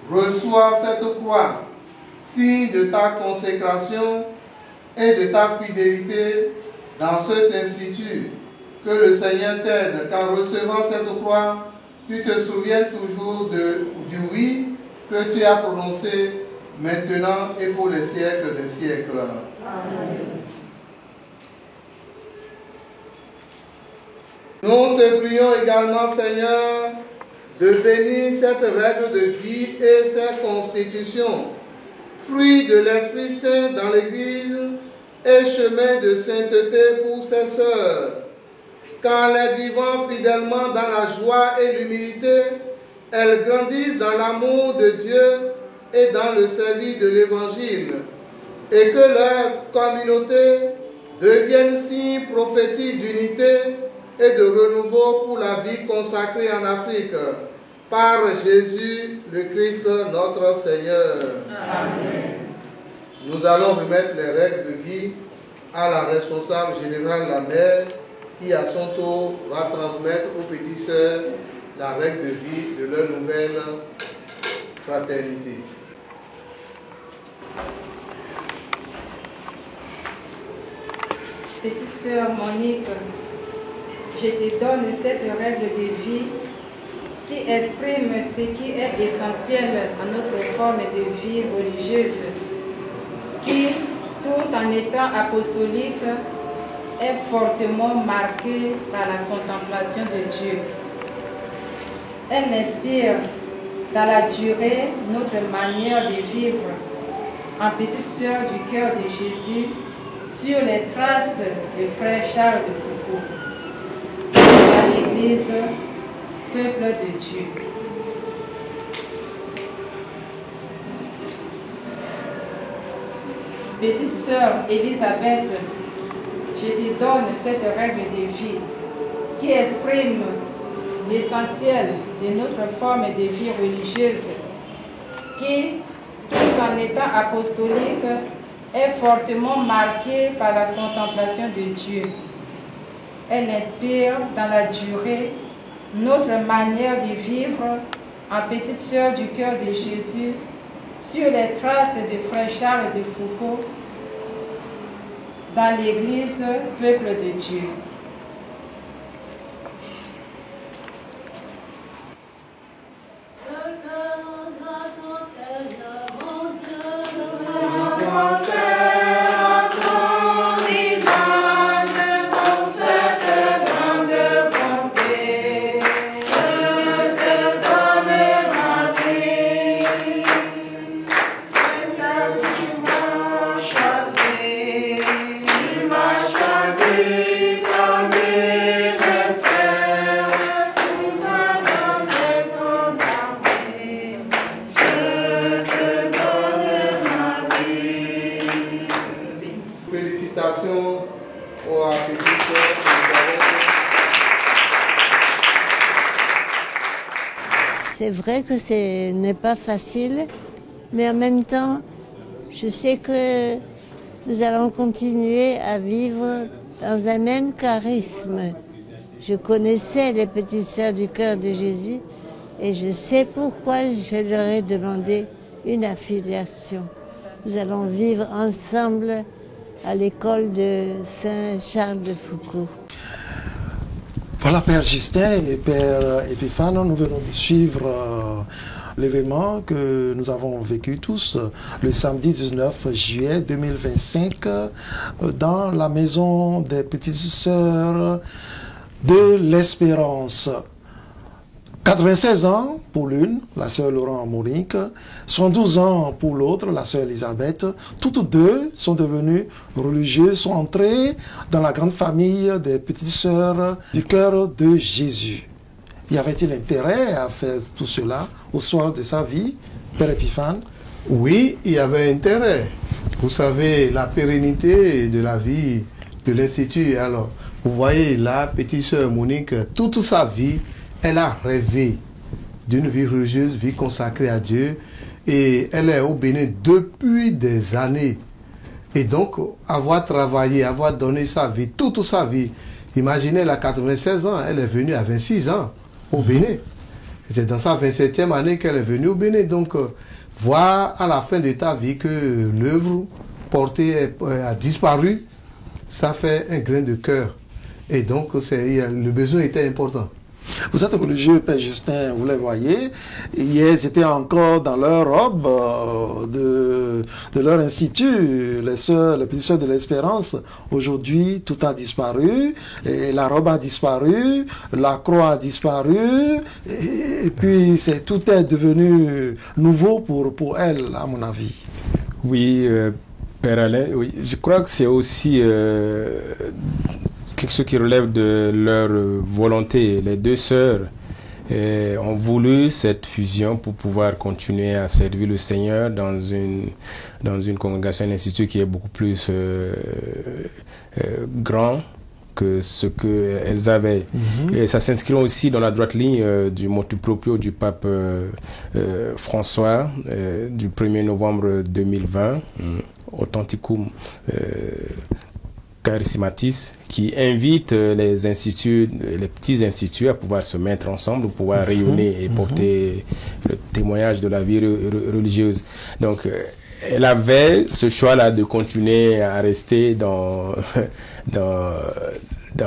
reçois cette croix, signe de ta consécration et de ta fidélité dans cet institut. Que le Seigneur t'aide qu'en recevant cette croix, tu te souviennes toujours du oui que tu as prononcé maintenant et pour les siècles des siècles. Amen. Nous te prions également, Seigneur, de bénir cette règle de vie et cette constitution, fruit de l'Esprit Saint dans l'Église et chemin de sainteté pour ses sœurs. Qu'en les vivant fidèlement dans la joie et l'humilité, elles grandissent dans l'amour de Dieu et dans le service de l'Évangile, et que leur communauté devienne signe prophétique d'unité et de renouveau pour la vie consacrée en Afrique. Par Jésus le Christ notre Seigneur. Amen. Nous allons remettre les règles de vie à la responsable générale, la mère, qui à son tour va transmettre aux petites sœurs la règle de vie de leur nouvelle fraternité. Petite sœur Monique, je te donne cette règle de vie qui exprime ce qui est essentiel à notre forme de vie religieuse, qui, tout en étant apostolique, est fortement marquée par la contemplation de Dieu. Elle inspire dans la durée notre manière de vivre en petite sœur du cœur de Jésus sur les traces de frère Charles de Foucault dans l'Église, peuple de Dieu. Petite sœur Elisabeth, je te donne cette règle de vie qui exprime l'essentiel de notre forme de vie religieuse, qui, tout en étant apostolique, est fortement marquée par la contemplation de Dieu. Elle inspire dans la durée notre manière de vivre en petite sœur du cœur de Jésus sur les traces de frère Charles de Foucault dans l'Église, peuple de Dieu. C'est vrai que ce n'est pas facile, mais en même temps, je sais que nous allons continuer à vivre dans un même charisme. Je connaissais les petites sœurs du cœur de Jésus et je sais pourquoi je leur ai demandé une affiliation. Nous allons vivre ensemble à l'école de Saint-Charles de Foucault. Voilà, Père Justin et Père Épiphane, nous venons de suivre l'événement que nous avons vécu tous le samedi 19 juillet 2025 dans la maison des petites sœurs de l'Espérance. 96 ans pour l'une, la sœur Laurent Monique, 112 ans pour l'autre, la sœur Elisabeth. Toutes deux sont devenues religieuses, sont entrées dans la grande famille des petites sœurs du cœur de Jésus. Y avait-il intérêt à faire tout cela au soir de sa vie, Père Épiphane? Oui, il y avait intérêt. Vous savez, la pérennité de la vie de l'Institut. Alors, vous voyez, la petite sœur Monique, toute sa vie, elle a rêvé d'une vie religieuse, vie consacrée à Dieu. Et elle est au Bénin depuis des années. Et donc, avoir travaillé, avoir donné sa vie, toute sa vie. Imaginez, elle a 96 ans, elle est venue à 26 ans au Bénin. C'est dans sa 27e année qu'elle est venue au Bénin. Donc, voir à la fin de ta vie que l'œuvre portée a disparu, ça fait un grain de cœur. Et donc, le besoin était important. Vous êtes religieux, Père Justin, vous les voyez. Hier, ils étaient encore dans leur robe de leur institut, les petites sœurs de l'Espérance. Aujourd'hui, tout a disparu. Et la robe a disparu, la croix a disparu. Et puis, tout est devenu nouveau pour elles, à mon avis. Oui, Père Alain, oui, je crois que c'est aussi quelque chose qui relève de leur volonté. Les deux sœurs ont voulu cette fusion pour pouvoir continuer à servir le Seigneur dans une congrégation, un institut qui est beaucoup plus grand que ce qu'elles avaient. Et ça s'inscrit aussi dans la droite ligne du motu proprio du pape François du 1er novembre 2020, Authenticum Charismatis, qui invite les instituts, les petits instituts à pouvoir se mettre ensemble, pour pouvoir rayonner et porter le témoignage de la vie religieuse. Donc, elle avait ce choix-là de continuer à rester dans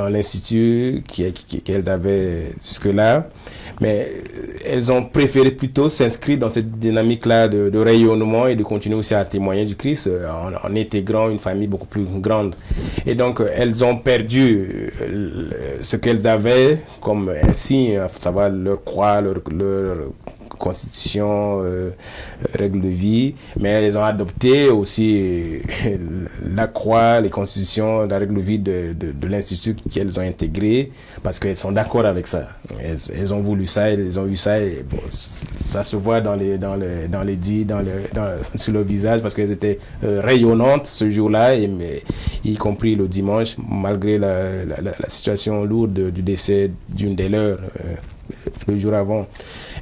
l'institut qu'elle avait jusque-là, mais elles ont préféré plutôt s'inscrire dans cette dynamique-là de rayonnement et de continuer aussi à témoigner du Christ en intégrant une famille beaucoup plus grande. Et donc, elles ont perdu ce qu'elles avaient comme un signe, à savoir leur croix, leur constitution, règles de vie, mais elles ont adopté aussi la croix, les constitutions, la règle de vie de l'institut qu'elles ont intégré, parce qu'elles sont d'accord avec ça. Elles ont voulu ça, elles ont eu ça, et bon, ça se voit sur le visage, parce qu'elles étaient rayonnantes ce jour-là, y compris le dimanche, malgré la situation lourde du décès d'une des leurs le jour avant.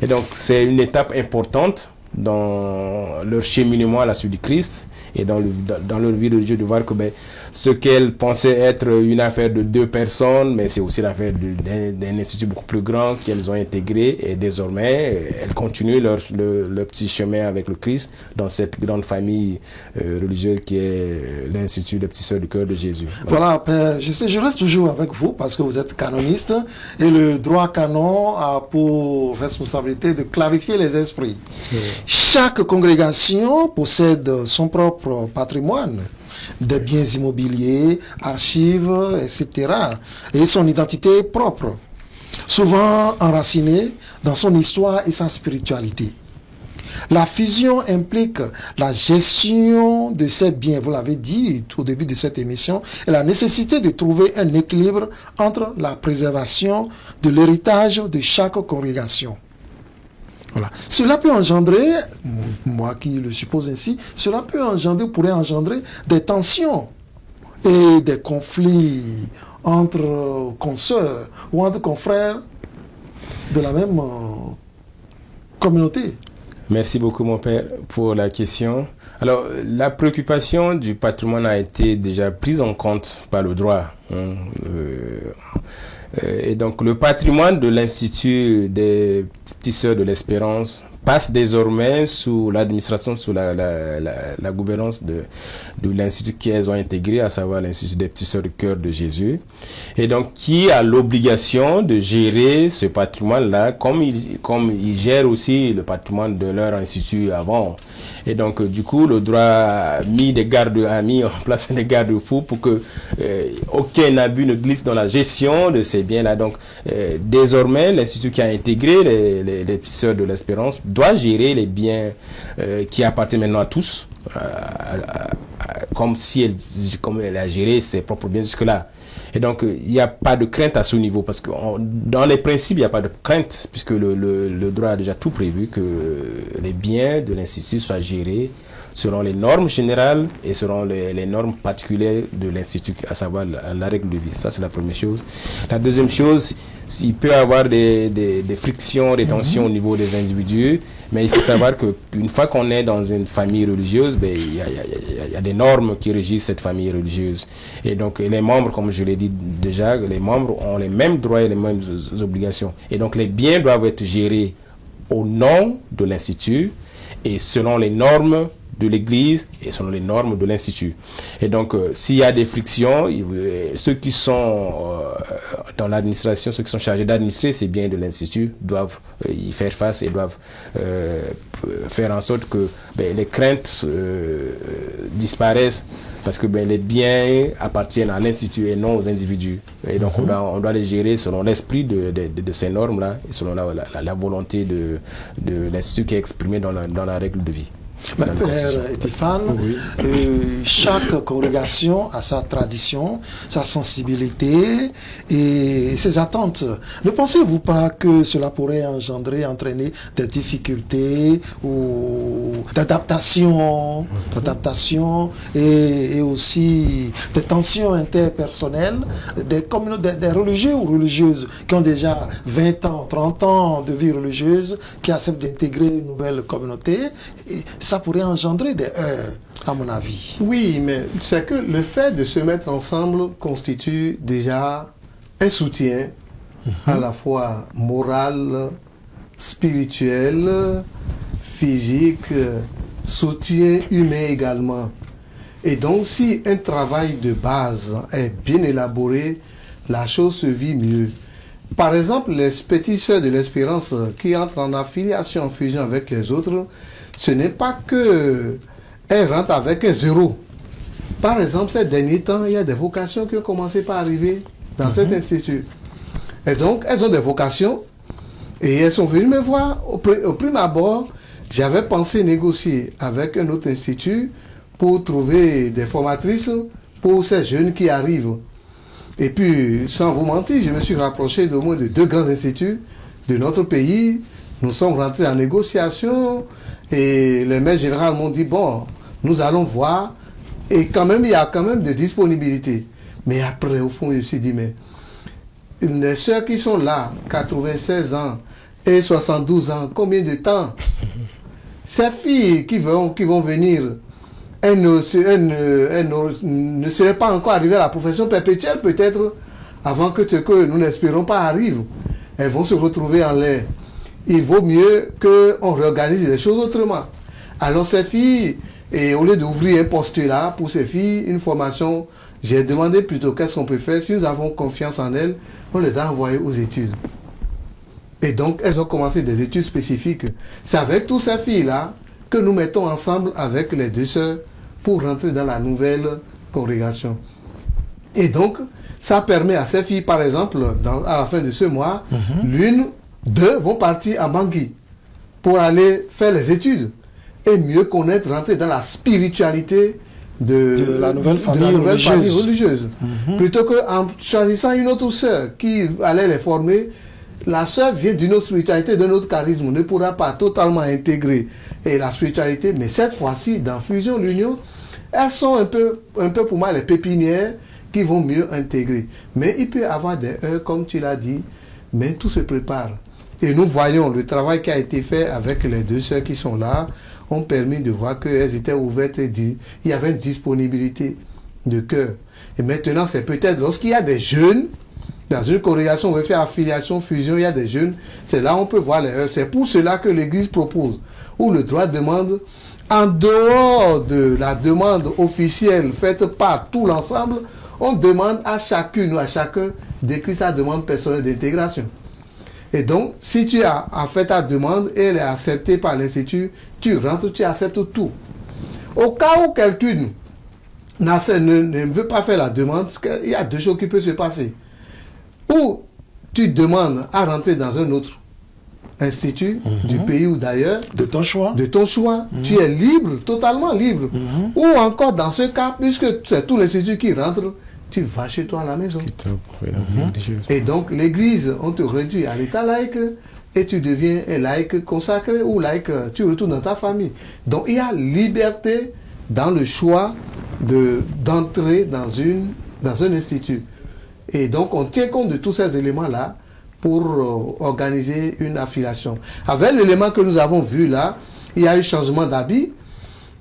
Et donc, c'est une étape importante dans leur cheminement à la suite du Christ et dans leur vie religieuse, de voir que ce qu'elles pensaient être une affaire de deux personnes, mais c'est aussi l'affaire d'un institut beaucoup plus grand qu'elles ont intégré, et désormais elles continuent leur petit chemin avec le Christ dans cette grande famille religieuse qui est l'Institut des Petites Sœurs du Cœur de Jésus. Voilà, Père, je reste toujours avec vous parce que vous êtes canoniste et le droit canon a pour responsabilité de clarifier les esprits. Oui. Chaque congrégation possède son propre patrimoine, des biens immobiliers, archives, etc. et son identité propre, souvent enracinée dans son histoire et sa spiritualité. La fusion implique la gestion de ces biens, vous l'avez dit au début de cette émission, et la nécessité de trouver un équilibre entre la préservation de l'héritage de chaque congrégation. Voilà. Cela peut engendrer, moi qui le suppose ainsi, pourrait engendrer des tensions et des conflits entre consoeurs ou entre confrères de la même communauté. Merci beaucoup, mon père, pour la question. Alors, la préoccupation du patrimoine a été déjà prise en compte par le droit. Et donc, le patrimoine de l'Institut des Petites Sœurs de l'Espérance passent désormais sous l'administration, sous la gouvernance de l'institut qu'elles ont intégré, à savoir l'Institut des Petits Sœurs du Cœur de Jésus, et donc qui a l'obligation de gérer ce patrimoine-là, comme ils gèrent aussi le patrimoine de leur institut avant. Et donc, du coup, le droit a mis en place des garde-fous pour que aucun abus ne glisse dans la gestion de ces biens-là. Donc, désormais, l'Institut qui a intégré les Petites Sœurs de l'Espérance doit gérer les biens qui appartiennent maintenant à tous, comme elle a géré ses propres biens jusque-là. Et donc, il n'y a pas de crainte à ce niveau, parce que dans les principes, il n'y a pas de crainte, puisque le droit a déjà tout prévu que les biens de l'Institut soient gérés selon les normes générales et selon les normes particulières de l'Institut, à savoir la règle de vie. Ça, c'est la première chose. La deuxième chose, il peut y avoir des frictions, des tensions au niveau des individus, mais il faut savoir qu'une fois qu'on est dans une famille religieuse, il y a des normes qui régissent cette famille religieuse. Et donc, les membres, comme je l'ai dit déjà, les membres ont les mêmes droits et les mêmes obligations. Et donc, les biens doivent être gérés au nom de l'Institut et selon les normes de l'Église et selon les normes de l'Institut. Et donc, s'il y a des frictions, ceux qui sont dans l'administration, ceux qui sont chargés d'administrer ces biens de l'Institut doivent y faire face et doivent faire en sorte que les craintes disparaissent, parce que les biens appartiennent à l'Institut et non aux individus. Et donc, on doit les gérer selon l'esprit de ces normes-là et selon la volonté de l'Institut qui est exprimée dans la règle de vie. Père Épiphane, chaque congrégation a sa tradition, sa sensibilité et ses attentes. Ne pensez-vous pas que cela pourrait entraîner des difficultés ou d'adaptation et aussi des tensions interpersonnelles, des religieux ou religieuses qui ont déjà 20 ans, 30 ans de vie religieuse, qui acceptent d'intégrer une nouvelle communauté? Et ça pourrait engendrer des heurts, à mon avis. Oui, mais c'est que le fait de se mettre ensemble constitue déjà un soutien à la fois moral, spirituel, physique, soutien humain également. Et donc, si un travail de base est bien élaboré, la chose se vit mieux. Par exemple, les Petites Sœurs de l'Espérance qui entrent en affiliation, en fusion avec les autres, ce n'est pas que elles rentrent avec un zéro. Par exemple, ces derniers temps, il y a des vocations qui ont commencé par arriver dans cet institut. Et donc, elles ont des vocations et elles sont venues me voir. Au prime abord, j'avais pensé négocier avec un autre institut pour trouver des formatrices pour ces jeunes qui arrivent. Et puis, sans vous mentir, je me suis rapproché d'au moins de 2 grands instituts de notre pays. Nous sommes rentrés en négociation. Et les maires généraux m'ont dit, bon, nous allons voir. Et quand même, il y a quand même de disponibilité. Mais après, au fond, je me suis dit, mais les sœurs qui sont là, 96 ans et 72 ans, combien de temps? Ces filles qui vont venir, elles ne seraient pas encore arrivées à la profession perpétuelle, peut-être, avant que ce que nous n'espérons pas arrive. Elles vont se retrouver en l'air. Il vaut mieux qu'on réorganise les choses autrement. Alors ces filles, et au lieu d'ouvrir un postulat pour ces filles, une formation, j'ai demandé plutôt qu'est-ce qu'on peut faire. Si nous avons confiance en elles, on les a envoyées aux études. Et donc, elles ont commencé des études spécifiques. C'est avec toutes ces filles-là que nous mettons ensemble avec les 2 sœurs pour rentrer dans la nouvelle congrégation. Et donc, ça permet à ces filles, par exemple, à la fin de ce mois, l'une, 2 vont partir à Bangui pour aller faire les études et mieux connaître, rentrer dans la spiritualité de la nouvelle famille religieuse. Plutôt qu'en choisissant une autre sœur qui allait les former, la sœur vient d'une autre spiritualité, d'un autre charisme, ne pourra pas totalement intégrer la spiritualité, mais cette fois-ci, dans Fusion l'Union, elles sont un peu pour moi les pépinières qui vont mieux intégrer. Mais il peut y avoir des heures, comme tu l'as dit, mais tout se prépare. Et nous voyons le travail qui a été fait avec les 2 sœurs qui sont là, ont permis de voir qu'elles étaient ouvertes et il y avait une disponibilité de cœur. Et maintenant, c'est peut-être lorsqu'il y a des jeunes Dans une congrégation où on fait affiliation, fusion, il y a des jeunes, c'est là où on peut voir l'erreur. C'est pour cela que l'Église propose, où le droit demande, en dehors de la demande officielle faite par tout l'ensemble, on demande à chacune ou à chacun d'écrire sa demande personnelle d'intégration. Et donc, si tu as fait ta demande et elle est acceptée par l'Institut, tu rentres, tu acceptes tout. Au cas où quelqu'un ne veut pas faire la demande, il y a deux choses qui peuvent se passer. Ou tu demandes à rentrer dans un autre institut du pays ou d'ailleurs. De ton choix. De ton choix. Tu es libre, totalement libre. Ou encore dans ce cas, puisque c'est tout l'institut qui rentre, tu vas chez toi à la maison. Et donc l'église, on te réduit à l'état laïque et tu deviens un laïque consacré ou laïque, tu retournes dans ta famille. Donc il y a liberté dans le choix d'entrer dans un institut. Et donc on tient compte de tous ces éléments-là pour organiser une affiliation. Avec l'élément que nous avons vu là, il y a eu changement d'habit,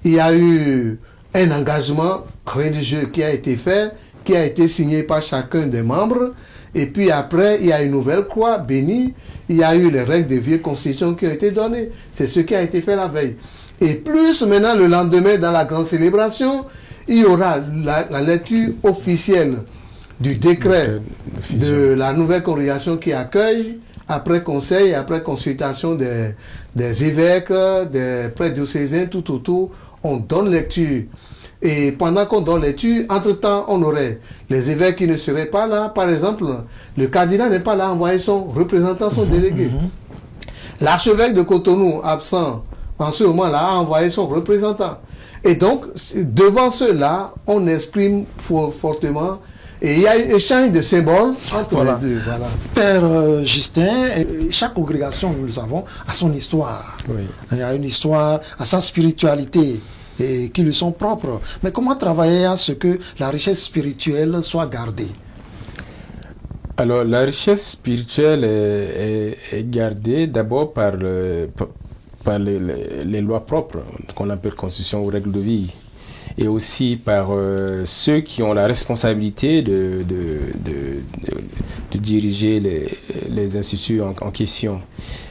il y a eu un engagement religieux qui a été fait, qui a été signé par chacun des membres, et puis après, il y a une nouvelle croix bénie, il y a eu les règles de vieille constitution qui ont été données. C'est ce qui a été fait la veille. Et plus maintenant, le lendemain, dans la grande célébration, il y aura la lecture officielle du décret de la nouvelle congrégation qui accueille, après conseil, après consultation des évêques, des prêtres diocésains, tout autour, on donne lecture. Et pendant qu'on donne lecture, entre-temps, on aurait les évêques qui ne seraient pas là. Par exemple, le cardinal n'est pas là, envoyer son représentant, son délégué. L'archevêque de Cotonou, absent en ce moment-là, a envoyé son représentant. Et donc, devant cela, on exprime fortement. Et il y a un échange de symboles entre les deux. Voilà. Père Justin, chaque congrégation, nous le savons, a son histoire. Oui. Il y a une histoire, a sa spiritualité et qui lui sont propres. Mais comment travailler à ce que la richesse spirituelle soit gardée? Alors, la richesse spirituelle est gardée d'abord par les lois propres, qu'on appelle constitution ou règles de vie, et aussi par ceux qui ont la responsabilité de diriger les instituts en question.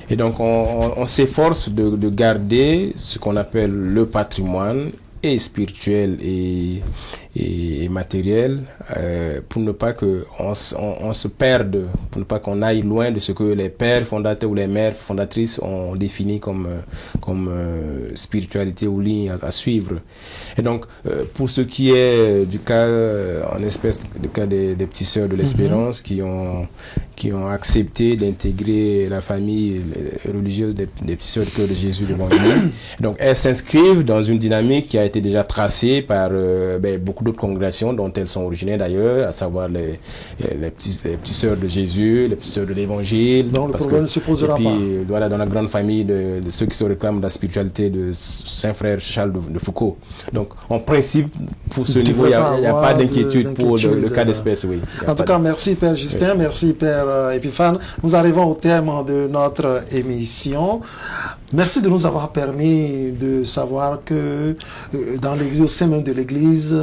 Et donc, on s'efforce de garder ce qu'on appelle le patrimoine, et spirituel et matériel, pour ne pas qu'on se perde, pour ne pas qu'on aille loin de ce que les pères fondateurs ou les mères fondatrices ont défini comme spiritualité ou ligne à suivre. Et donc, pour ce qui est du cas, en espèce, le cas des petits sœurs de l'Espérance qui ont accepté d'intégrer la famille religieuse des petits sœurs du cœur de Jésus devant nous. Donc, elles s'inscrivent dans une dynamique qui a été déjà tracée par beaucoup d'autres congrégations dont elles sont originaires d'ailleurs, à savoir les petits sœurs de Jésus, les petits sœurs de l'Évangile. Donc, le problème ne se posera pas. Voilà, dans la grande famille de ceux qui se réclament de la spiritualité de Saint-Frère Charles de Foucault. Donc, en principe, pour ce niveau, il n'y a pas d'inquiétude pour le cas d'espèce. Oui. En tout cas, merci Père Justin, merci Père Épiphane. Nous arrivons au terme de notre émission. Merci de nous avoir permis de savoir que dans l'église, au sein même de l'église,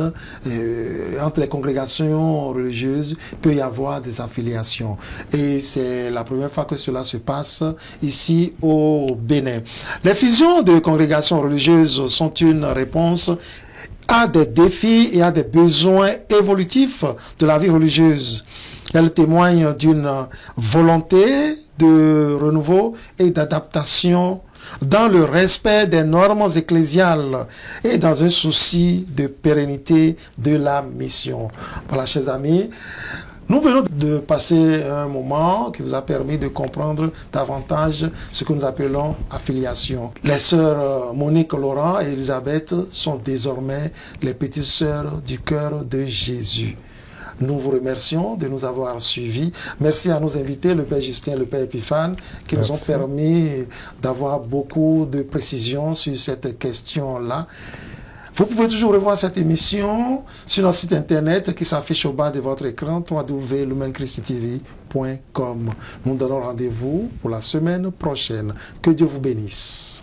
entre les congrégations religieuses, il peut y avoir des affiliations. Et c'est la première fois que cela se passe ici au Bénin. Les fusions de congrégations religieuses sont une réponse à des défis et à des besoins évolutifs de la vie religieuse. Elle témoigne d'une volonté de renouveau et d'adaptation dans le respect des normes ecclésiales et dans un souci de pérennité de la mission. Voilà, chers amis, nous venons de passer un moment qui vous a permis de comprendre davantage ce que nous appelons affiliation. Les sœurs Monique, Laurent et Elisabeth sont désormais les petites sœurs du cœur de Jésus. Nous vous remercions de nous avoir suivis. Merci à nos invités, le Père Justin et le Père Épiphane, qui nous ont permis d'avoir beaucoup de précisions sur cette question-là. Vous pouvez toujours revoir cette émission sur notre site internet qui s'affiche au bas de votre écran, www.lumenchristitv.com. Nous donnons rendez-vous pour la semaine prochaine. Que Dieu vous bénisse.